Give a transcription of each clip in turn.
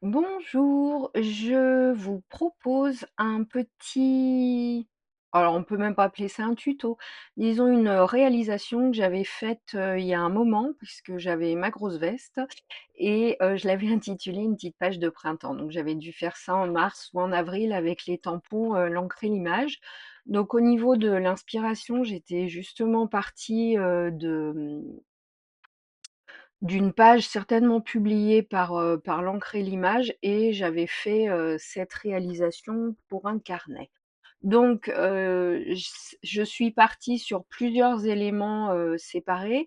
Bonjour, je vous propose un petit alors on peut même pas appeler ça un tuto, disons une réalisation que j'avais faite, il y a un moment puisque j'avais ma grosse veste et je l'avais intitulée «Une petite page de printemps». Donc j'avais dû faire ça en mars ou en avril avec les tampons, l'encre et l'image. Donc au niveau de l'inspiration, j'étais justement partie, d'une page certainement publiée par l'encre et l'image et j'avais fait, cette réalisation pour un carnet. Donc je suis partie sur plusieurs éléments, séparés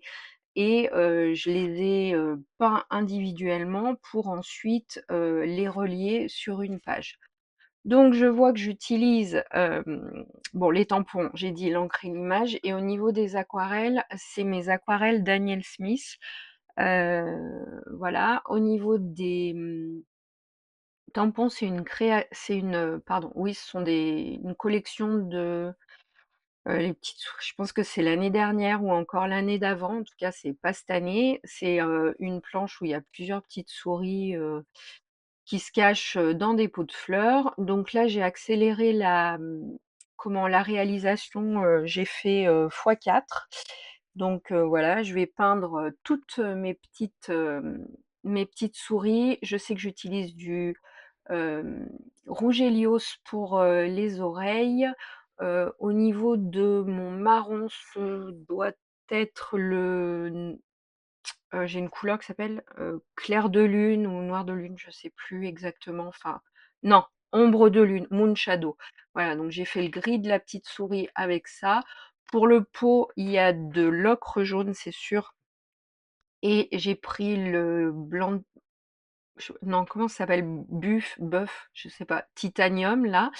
et je les ai, peints individuellement pour ensuite, les relier sur une page. Donc je vois que j'utilise, bon les tampons, j'ai dit l'encre et l'image et au niveau des aquarelles, c'est mes aquarelles Daniel Smith. Voilà. Au niveau des, tampons, c'est une, pardon, oui, ce sont une collection de, les petites sou je pense que c'est l'année dernière ou encore l'année d'avant, en tout cas, c'est pas cette année. C'est, une planche où il y a plusieurs petites souris, qui se cachent, dans des pots de fleurs. Donc là, j'ai accéléré la réalisation, j'ai fait, x4. Donc voilà, je vais peindre, toutes, mes petites souris. Je sais que j'utilise du, hem, rouge Helios pour, les oreilles. Au niveau de mon marron, ce doit être j'ai une couleur qui s'appelle, clair de lune ou noir de lune, je sais plus exactement, enfin non, ombre de lune, moon shadow. Voilà, donc j'ai fait le gris de la petite souris avec ça. Pour le pot, il y a de l'ocre jaune, c'est sûr et j'ai pris le blanc non, comment ça s'appelle? Bœuf, je sais pas, titanium là.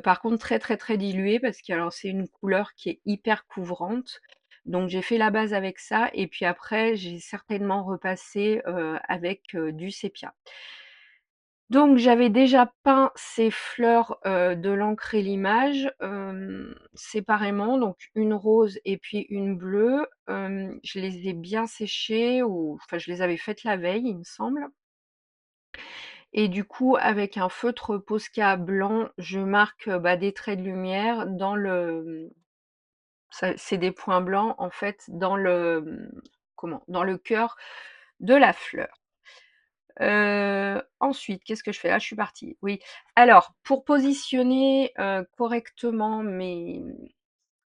Par contre très, très, très dilué parce que alors c'est une couleur qui est hyper couvrante. Donc j'ai fait la base avec ça et puis après j'ai certainement repassé, avec, du sépia. Donc j'avais déjà peint ces fleurs, de l'encre et l'image, séparément, donc une rose et puis une bleue. Je les ai bien séchées ou enfin je les avais faites la veille, il me semble. Et du coup, avec un feutre Posca blanc, je marque, bah, des traits de lumière dans ça c'est des points blancs en fait dans comment? Dans le cœur de la fleur. Ensuite, qu'est-ce que je fais? Ah, je suis partie, oui. Alors, pour positionner, correctement mes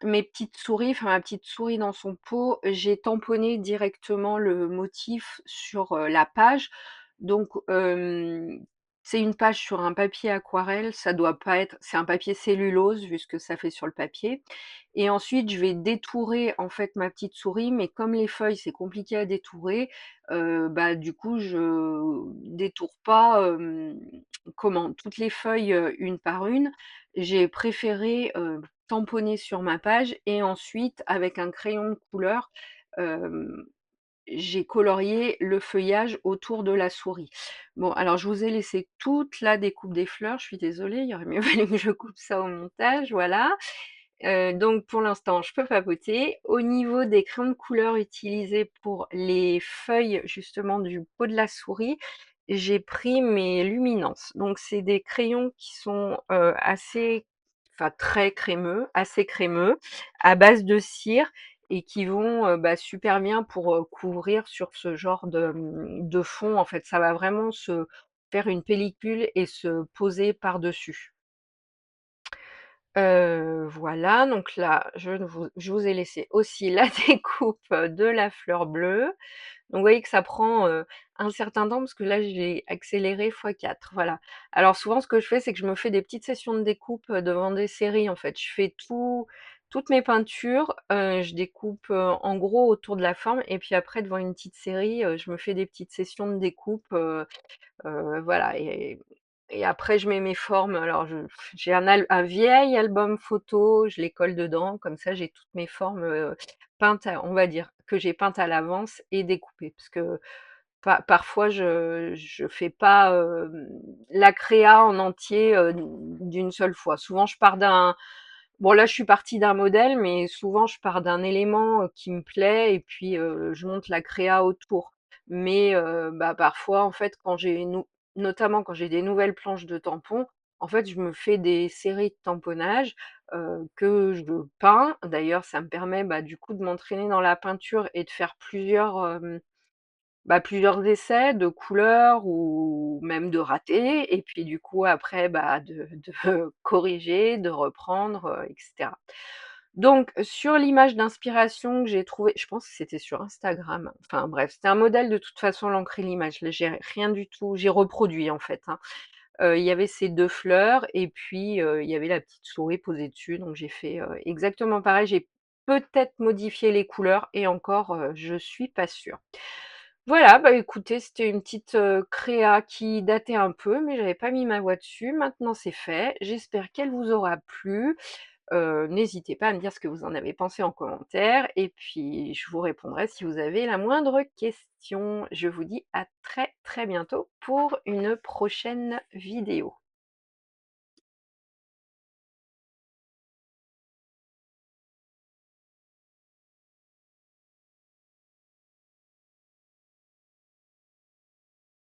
petites souris, enfin ma petite souris dans son pot, j'ai tamponné directement le motif sur, la page. Donc, c'est une page sur un papier aquarelle, ça doit pas être c'est un papier cellulose vu ce que ça fait sur le papier et ensuite je vais détourer en fait ma petite souris, mais comme les feuilles c'est compliqué à détourer, bah, du coup je détourne pas, comment? Toutes les feuilles, une par une. J'ai préféré, tamponner sur ma page et ensuite avec un crayon de couleur, hem, j'ai colorié le feuillage autour de la souris. Bon, alors je vous ai laissé toute la découpe des fleurs, je suis désolée, il aurait mieux valu que je coupe ça au montage, voilà. Donc pour l'instant, je peux papoter. Au niveau des crayons de couleur utilisés pour les feuilles justement du pot de la souris, j'ai pris mes luminances. Donc c'est des crayons qui sont, assez enfin très crémeux, assez crémeux, à base de cire et qui vont, bah, super bien pour, couvrir sur ce genre de fond. En fait, ça va vraiment se faire une pellicule et se poser par-dessus. Voilà, donc là, je vous ai laissé aussi la découpe, de la fleur bleue. Donc vous voyez que ça prend, un certain temps parce que là, j'ai accéléré fois 4, voilà. Alors souvent, ce que je fais, c'est que je me fais des petites sessions de découpe, devant des séries, en fait. Je fais toutes mes peintures, je découpe, en gros autour de la forme et puis après devant une petite série, je me fais des petites sessions de découpe, voilà et après je mets mes formes. Alors j'ai un vieil album photo, je les colle dedans, comme ça j'ai toutes mes formes, peintes à on va dire, que j'ai peintes à l'avance et découpées. Parce que parfois je fais pas, la créa en entier, d'une seule fois. Souvent je pars d'un bon là je suis partie d'un modèle, mais souvent je pars d'un élément, qui me plaît et puis, je monte la créa autour. Mais, bah, parfois en fait quand j'ai une notamment quand j'ai des nouvelles planches de tampons, en fait, je me fais des séries de tamponnage, que je peins. D'ailleurs, ça me permet, bah, du coup, de m'entraîner dans la peinture et de faire plusieurs essais de couleurs ou même de rater et puis du coup après, bah, de corriger, de reprendre, et cetera. Donc sur l'image d'inspiration que j'ai trouvée, je pense que c'était sur Instagram, enfin bref, c'était un modèle de toute façon l'encre et l'image, là j'ai rien du tout j'ai reproduit en fait, hein. Il y avait ces 2 fleurs et puis, il y avait la petite souris posée dessus, donc j'ai fait, exactement pareil. J'ai peut-être modifié les couleurs et encore, je suis pas sûre. Voilà, bah, écoutez, c'était une petite, créa qui datait un peu, mais j'avais pas mis ma voix dessus. Maintenant c'est fait. J'espère qu'elle vous aura plu. N'hésitez pas à me dire ce que vous en avez pensé en commentaire et puis je vous répondrai si vous avez la moindre question. Je vous dis à très, très bientôt pour une prochaine vidéo.